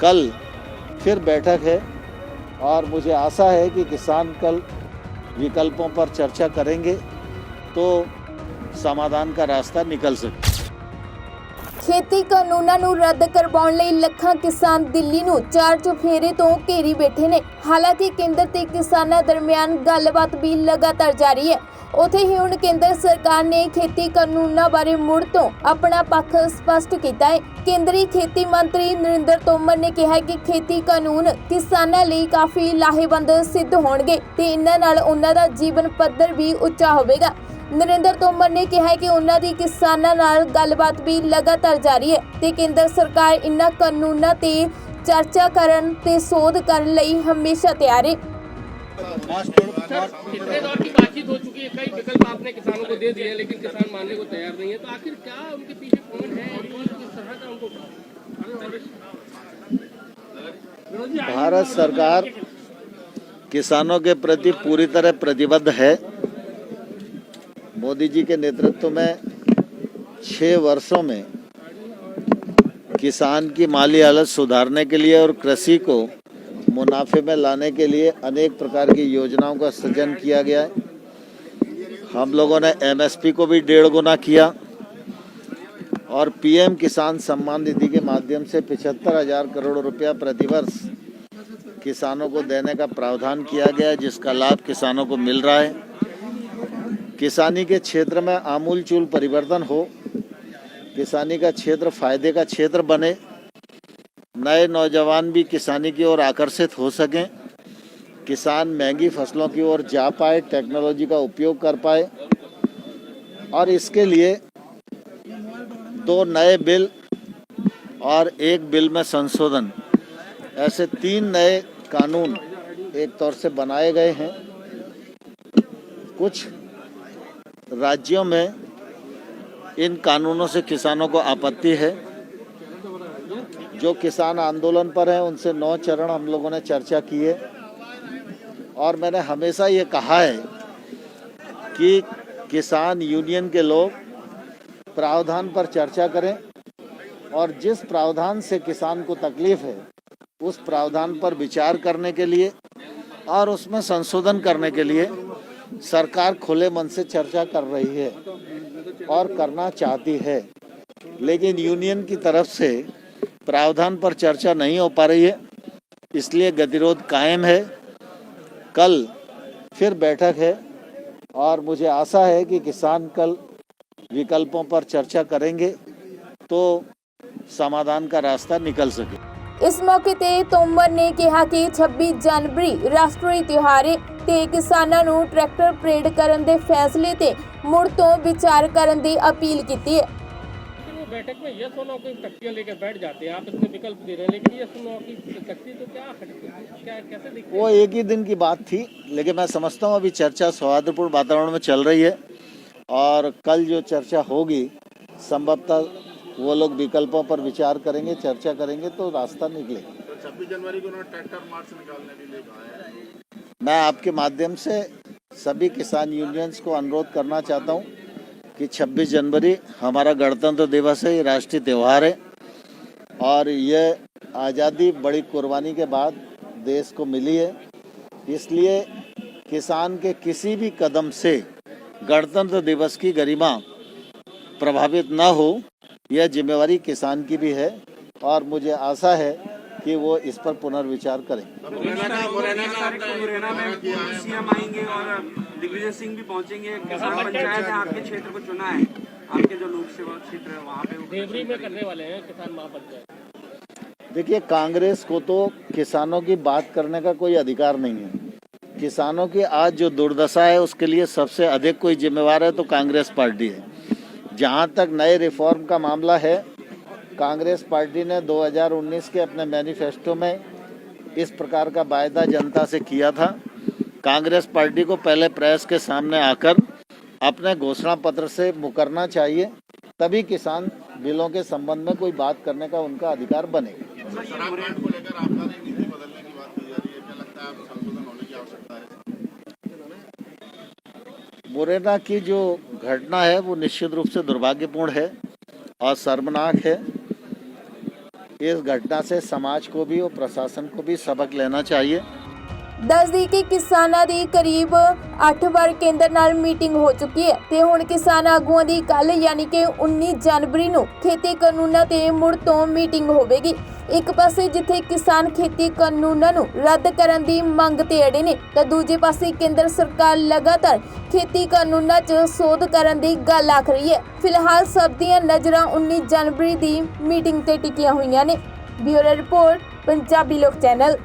कल फिर बैठक है और मुझे आशा है कि किसान कल विकल्पों पर चर्चा करेंगे तो समाधान का रास्ता निकल सके। ਖੇਤੀ ਕਾਨੂੰਨਾਂ ਨੂੰ ਰੱਦ ਕਰਵਾਉਣ ਲਈ ਲੱਖਾਂ ਕਿਸਾਨ ਦਿੱਲੀ ਨੂੰ ਚਾਰ ਚੁਫੇਰੇ ਤੋਂ ਘੇਰੀ ਬੈਠੇ ਨੇ। ਹਾਲਾਂਕਿ ਕੇਂਦਰ ਤੇ ਕਿਸਾਨਾਂ ਦਰਮਿਆਨ ਗੱਲਬਾਤ ਵੀ ਲਗਾਤਾਰ ਜਾਰੀ ਹੈ। ਉੱਥੇ ਹੀ ਹੁਣ ਕੇਂਦਰ ਸਰਕਾਰ ਨੇ ਖੇਤੀ ਕਾਨੂੰਨਾਂ ਬਾਰੇ ਮੁੜ ਤੋਂ ਆਪਣਾ ਪੱਖ ਸਪਸ਼ਟ ਕੀਤਾ ਹੈ। ਕੇਂਦਰੀ ਖੇਤੀ ਮੰਤਰੀ ਨਰਿੰਦਰ ਤੋਮਰ ਨੇ ਕਿਹਾ ਕਿ ਖੇਤੀ ਕਾਨੂੰਨ ਕਿਸਾਨਾਂ ਲਈ ਕਾਫੀ ਲਾਹੇਵੰਦ ਸਿੱਧ ਹੋਣਗੇ ਤੇ ਇਹਨਾਂ ਨਾਲ ਉਹਨਾਂ ਦਾ ਜੀਵਨ ਪੱਧਰ ਵੀ ਉੱਚਾ ਹੋਵੇਗਾ। नरेंद्र तोमर ने कहा कि उन्हां दी किसानां नाल गलबात भी लगातार जारी है ते केंद्र सरकार इन्हां कानूनां ते चर्चा करन ते शोध करन लई हमेशा तैयार है। कितने दौर की बातचीत हो चुकी है, कई विकल्प आपने किसानों को दे दिए लेकिन किसान मानने को तैयार नहीं है, तो आखिर क्या उनके पीछे कौन है, किस तरह का उनको भारत सरकार किसानों के प्रति पूरी तरह प्रतिबद्ध है। मोदी जी के नेतृत्व में 6 वर्षों में किसान की माली हालत सुधारने के लिए और कृषि को मुनाफे में लाने के लिए अनेक प्रकार की योजनाओं का सृजन किया गया है। हम लोगों ने MSP को भी 1.5 गुना किया और PM किसान सम्मान निधि के माध्यम से 75,000 करोड़ रुपया प्रतिवर्ष किसानों को देने का प्रावधान किया गया है, जिसका लाभ किसानों को मिल रहा है। किसानी के क्षेत्र में आमूलचूल परिवर्तन हो, किसानी का क्षेत्र फायदे का क्षेत्र बने, नए नौजवान भी किसानी की ओर आकर्षित हो सकें, किसान महंगी फसलों की ओर जा पाए, टेक्नोलॉजी का उपयोग कर पाए और इसके लिए 2 नए बिल और 1 बिल में संशोधन, ऐसे 3 नए कानून एक तौर से बनाए गए हैं। कुछ राज्यों में इन कानूनों से किसानों को आपत्ति है। जो किसान आंदोलन पर हैं उनसे 9 चरण हम लोगों ने चर्चा की है और मैंने हमेशा ये कहा है कि किसान यूनियन के लोग प्रावधान पर चर्चा करें और जिस प्रावधान से किसान को तकलीफ है उस प्रावधान पर विचार करने के लिए और उसमें संशोधन करने के लिए सरकार खुले मन से चर्चा कर रही है और करना चाहती है, लेकिन यूनियन की तरफ से प्रावधान पर चर्चा नहीं हो पा रही है, इसलिए गतिरोध कायम है। कल फिर बैठक है और मुझे आशा है कि किसान कल विकल्पों पर चर्चा करेंगे तो समाधान का रास्ता निकल सके। इस मौके ते तोमर ने कहा कि 26 जनवरी राष्ट्रीय त्योहार है ते किसानां नूं ट्रैक्टर परेड करन दे फैसले ते मुड़ तो विचार करन दी अपील की है। बैठक में यस और नो की तख्तियां लेकर बैठ जाते हैं, आप इसमें विकल्प दे रहे हैं, लेकिन यस और नो की तख्ती तो क्या कैसे दिखती है? वो एक ही दिन की बात थी, लेकिन मैं समझता हूँ अभी चर्चा सौहार्दपूर्ण वातावरण में चल रही है और कल जो चर्चा होगी संभवतः वो लोग विकल्पों पर विचार करेंगे, चर्चा करेंगे तो रास्ता निकलेगा। तो 26 जनवरी को उन्होंने ट्रैक्टर मार्च निकालने के लिए कहा है। मैं आपके माध्यम से सभी किसान यूनियंस को अनुरोध करना चाहता हूँ कि 26 जनवरी हमारा गणतंत्र दिवस है, ये राष्ट्रीय त्यौहार है और ये आज़ादी बड़ी कुर्बानी के बाद देश को मिली है, इसलिए किसान के किसी भी कदम से गणतंत्र दिवस की गरिमा प्रभावित न हो, यह जिम्मेवारी किसान की भी है और मुझे आशा है कि वो इस पर पुनर्विचार करें। मुरैना में सीएम आएंगे और दिग्विजय सिंह भी पहुंचेंगे। किसान पंचायत है, आपके क्षेत्र को चुना है, आपके जो लोक सेवा क्षेत्र है वहाँ पे देवरी में करने वाले हैं किसान महापंचायत। देखिए, कांग्रेस को तो किसानों की बात करने का कोई अधिकार नहीं है। किसानों की आज जो दुर्दशा है उसके लिए सबसे अधिक कोई जिम्मेवार है तो कांग्रेस पार्टी है। जहाँ तक नए रिफॉर्म का मामला है, कांग्रेस पार्टी ने 2019 के अपने मैनिफेस्टो में इस प्रकार का वायदा जनता से किया था। कांग्रेस पार्टी को पहले प्रेस के सामने आकर अपने घोषणा पत्र से मुकरना चाहिए, तभी किसान बिलों के संबंध में कोई बात करने का उनका अधिकार बनेगा। शराब कांड को लेकर आपका नीति बदलने की बात की जा रही है, क्या लगता है आपको संशोधन होने की आवश्यकता है? मुरैना की जो घटना है वो निश्चित रूप से दुर्भाग्यपूर्ण है और शर्मनाक है। इस घटना से समाज को भी और प्रशासन को भी सबक लेना चाहिए। ਦੱਸ ਦਈਏ ਕਿ ਕਿਸਾਨਾਂ ਦੀ ਕਰੀਬ 8 ਵਾਰ ਕੇਂਦਰ ਨਾਲ ਮੀਟਿੰਗ ਹੋ ਚੁੱਕੀ ਹੈ ਤੇ ਹੁਣ ਕਿਸਾਨ ਆਗੂਆਂ ਦੀ ਕੱਲ ਯਾਨੀ ਕਿ 19 ਜਨਵਰੀ ਨੂੰ ਖੇਤੀ ਕਾਨੂੰਨਾਂ ਤੇ ਮੁੜ ਤੋਂ ਮੀਟਿੰਗ ਹੋਵੇਗੀ। ਇੱਕ ਪਾਸੇ ਜਿੱਥੇ ਕਿਸਾਨ ਖੇਤੀ ਕਾਨੂੰਨਾਂ ਨੂੰ ਰੱਦ ਕਰਨ ਦੀ ਮੰਗ ਤੇ ਅੜੇ ਨੇ ਤਾਂ ਦੂਜੇ ਪਾਸੇ ਕੇਂਦਰ ਸਰਕਾਰ ਲਗਾਤਾਰ ਖੇਤੀ ਕਾਨੂੰਨਾਂ 'ਚ ਸੋਧ ਕਰਨ ਦੀ ਗੱਲ ਆਖ ਰਹੀ ਹੈ। ਫਿਲਹਾਲ ਸਭ ਦੀਆਂ ਨਜ਼ਰਾਂ 19 ਜਨਵਰੀ ਦੀ ਮੀਟਿੰਗ ਤੇ ਟਿਕੀਆਂ ਹੋਈਆਂ ਨੇ। ਬਿਊਰੋ ਰਿਪੋਰਟ, ਪੰਜਾਬੀ ਲੋਕ ਚੈਨਲ।